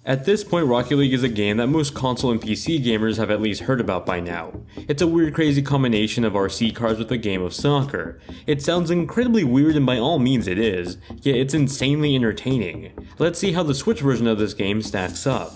At this point, Rocket League is a game that most console and PC gamers have at least heard about by now. It's a weird, crazy combination of RC cars with a game of soccer. It sounds incredibly weird, and by all means it is, yet it's insanely entertaining. Let's see how the Switch version of this game stacks up.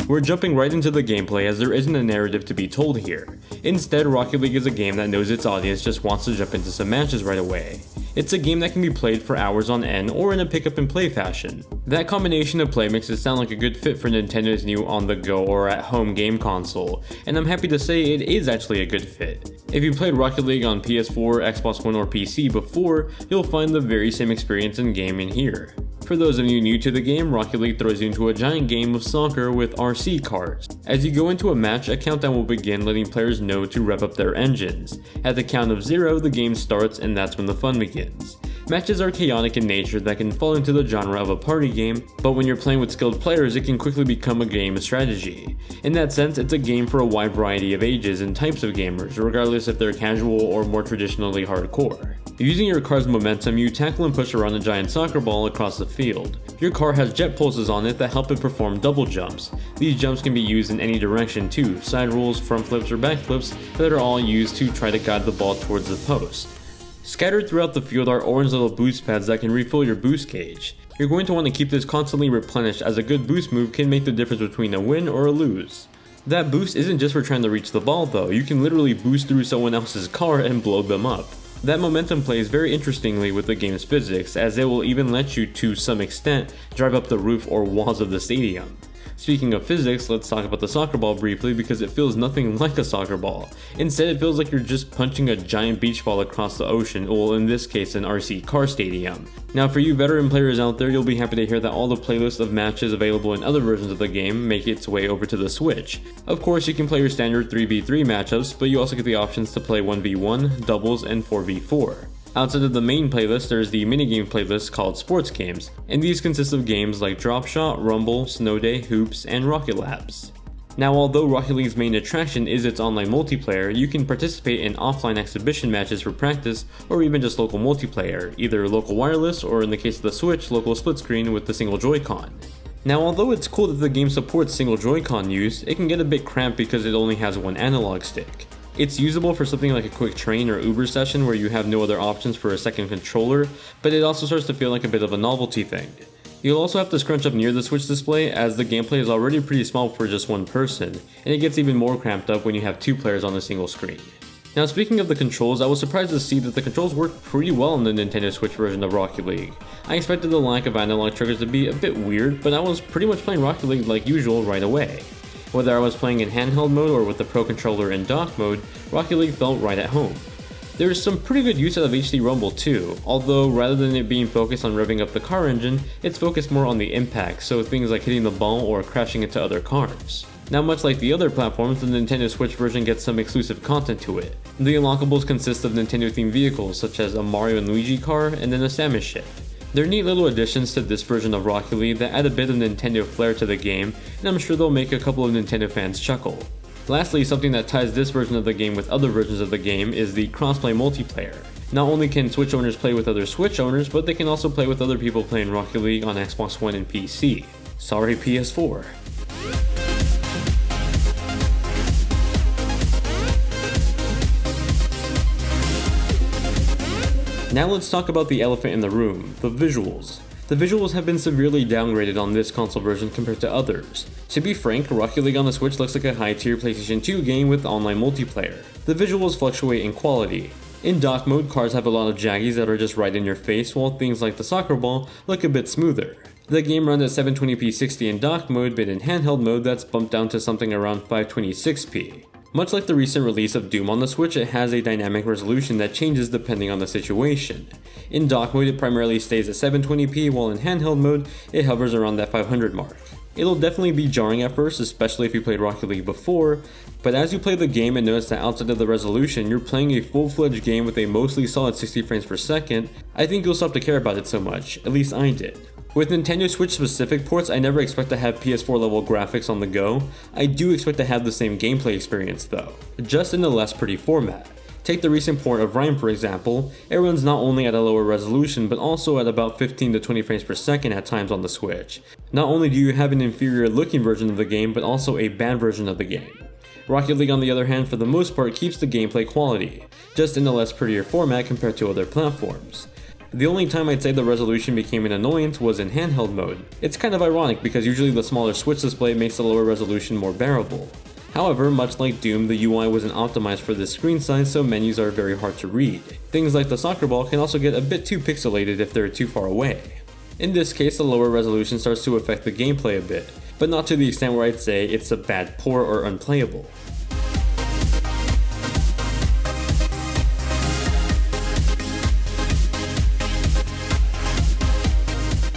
We're jumping right into the gameplay as there isn't a narrative to be told here. Instead, Rocket League is a game that knows its audience just wants to jump into some matches right away. It's a game that can be played for hours on end or in a pick up and play fashion. That combination of play makes it sound like a good fit for Nintendo's new on-the-go or at-home game console, and I'm happy to say it is actually a good fit. If you played Rocket League on PS4, Xbox One or PC before, you'll find the very same experience in game in here. For those of you new to the game, Rocket League throws you into a giant game of soccer with RC cars. As you go into a match, a countdown will begin letting players know to rev up their engines. At the count of 0, the game starts and that's when the fun begins. Matches are chaotic in nature that can fall into the genre of a party game, but when you're playing with skilled players, it can quickly become a game of strategy. In that sense, it's a game for a wide variety of ages and types of gamers, regardless if they're casual or more traditionally hardcore. Using your car's momentum, you tackle and push around a giant soccer ball across the field. Your car has jet pulses on it that help it perform double jumps. These jumps can be used in any direction too, side rolls, front flips, or back flips that are all used to try to guide the ball towards the post. Scattered throughout the field are orange little boost pads that can refill your boost gauge. You're going to want to keep this constantly replenished as a good boost move can make the difference between a win or a lose. That boost isn't just for trying to reach the ball though, you can literally boost through someone else's car and blow them up. That momentum plays very interestingly with the game's physics, as it will even let you, to some extent, drive up the roof or walls of the stadium. Speaking of physics, let's talk about the soccer ball briefly because it feels nothing like a soccer ball. Instead, it feels like you're just punching a giant beach ball across the ocean, well in this case an RC car stadium. Now for you veteran players out there, you'll be happy to hear that all the playlists of matches available in other versions of the game make its way over to the Switch. Of course, you can play your standard 3v3 matchups, but you also get the options to play 1v1, doubles, and 4v4. Outside of the main playlist, there's the minigame playlist called Sports Games, and these consist of games like Drop Shot, Rumble, Snow Day, Hoops, and Rocket Labs. Now although Rocket League's main attraction is its online multiplayer, you can participate in offline exhibition matches for practice or even just local multiplayer, either local wireless or in the case of the Switch, local split screen with the single Joy-Con. Now although it's cool that the game supports single Joy-Con use, it can get a bit cramped because it only has one analog stick. It's usable for something like a quick train or Uber session where you have no other options for a second controller, but it also starts to feel like a bit of a novelty thing. You'll also have to scrunch up near the Switch display as the gameplay is already pretty small for just one person, and it gets even more cramped up when you have two players on a single screen. Now speaking of the controls, I was surprised to see that the controls work pretty well in the Nintendo Switch version of Rocket League. I expected the lack of analog triggers to be a bit weird, but I was pretty much playing Rocket League like usual right away. Whether I was playing in handheld mode or with the Pro Controller in dock mode, Rocket League felt right at home. There's some pretty good use out of HD Rumble too, although rather than it being focused on revving up the car engine, it's focused more on the impact, so things like hitting the ball or crashing into other cars. Now much like the other platforms, the Nintendo Switch version gets some exclusive content to it. The unlockables consist of Nintendo themed vehicles such as a Mario and Luigi car and then a Samus ship. They're neat little additions to this version of Rocket League that add a bit of Nintendo flair to the game, and I'm sure they'll make a couple of Nintendo fans chuckle. Lastly, something that ties this version of the game with other versions of the game is the crossplay multiplayer. Not only can Switch owners play with other Switch owners, but they can also play with other people playing Rocket League on Xbox One and PC. Sorry PS4. Now let's talk about the elephant in the room, the visuals. The visuals have been severely downgraded on this console version compared to others. To be frank, Rocket League on the Switch looks like a high-tier PlayStation 2 game with online multiplayer. The visuals fluctuate in quality. In dock mode, cars have a lot of jaggies that are just right in your face, while things like the soccer ball look a bit smoother. The game runs at 720p 60 in dock mode, but in handheld mode that's bumped down to something around 526p. Much like the recent release of Doom on the Switch, it has a dynamic resolution that changes depending on the situation. In dock mode it primarily stays at 720p, while in handheld mode it hovers around that 500 mark. It'll definitely be jarring at first, especially if you played Rocket League before, but as you play the game and notice that outside of the resolution you're playing a full-fledged game with a mostly solid 60 frames per second, I think you'll stop to care about it so much, at least I did. With Nintendo Switch specific ports, I never expect to have PS4 level graphics on the go. I do expect to have the same gameplay experience though, just in a less pretty format. Take the recent port of Rhyme for example, it runs not only at a lower resolution but also at about 15 to 20 frames per second at times on the Switch. Not only do you have an inferior looking version of the game but also a bad version of the game. Rocket League on the other hand for the most part keeps the gameplay quality, just in a less prettier format compared to other platforms. The only time I'd say the resolution became an annoyance was in handheld mode. It's kind of ironic because usually the smaller Switch display makes the lower resolution more bearable. However, much like Doom, the UI wasn't optimized for this screen size, so menus are very hard to read. Things like the soccer ball can also get a bit too pixelated if they're too far away. In this case, the lower resolution starts to affect the gameplay a bit, but not to the extent where I'd say it's a bad port or unplayable.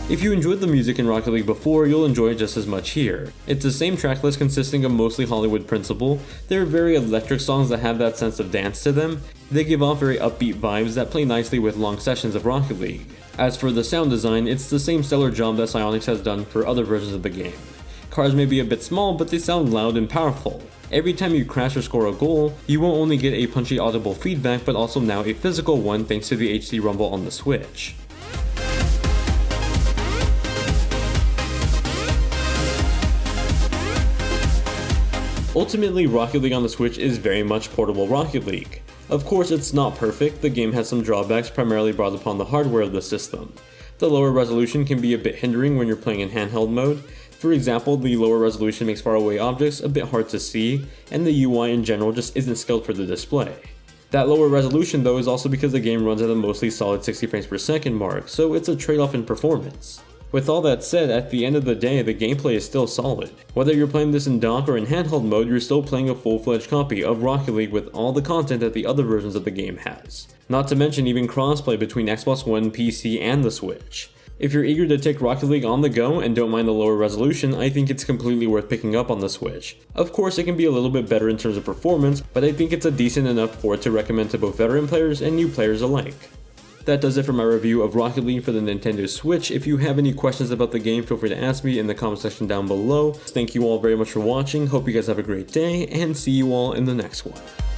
If you enjoyed the music in Rocket League before, you'll enjoy it just as much here. It's the same tracklist consisting of mostly Hollywood principal. They're very electric songs that have that sense of dance to them. They give off very upbeat vibes that play nicely with long sessions of Rocket League. As for the sound design, it's the same stellar job that Psyonix has done for other versions of the game. Cars may be a bit small, but they sound loud and powerful. Every time you crash or score a goal, you won't only get a punchy audible feedback but also now a physical one thanks to the HD rumble on the Switch. Ultimately, Rocket League on the Switch is very much portable Rocket League. Of course, it's not perfect, the game has some drawbacks primarily brought upon the hardware of the system. The lower resolution can be a bit hindering when you're playing in handheld mode. For example, the lower resolution makes faraway objects a bit hard to see, and the UI in general just isn't scaled for the display. That lower resolution though is also because the game runs at a mostly solid 60 frames per second mark, so it's a trade-off in performance. With all that said, at the end of the day, the gameplay is still solid. Whether you're playing this in dock or in handheld mode, you're still playing a full-fledged copy of Rocket League with all the content that the other versions of the game has. Not to mention even crossplay between Xbox One, PC, and the Switch. If you're eager to take Rocket League on the go and don't mind the lower resolution, I think it's completely worth picking up on the Switch. Of course, it can be a little bit better in terms of performance, but I think it's a decent enough port to recommend to both veteran players and new players alike. That does it for my review of Rocket League for the Nintendo Switch. If you have any questions about the game, feel free to ask me in the comment section down below. Thank you all very much for watching, hope you guys have a great day, and see you all in the next one.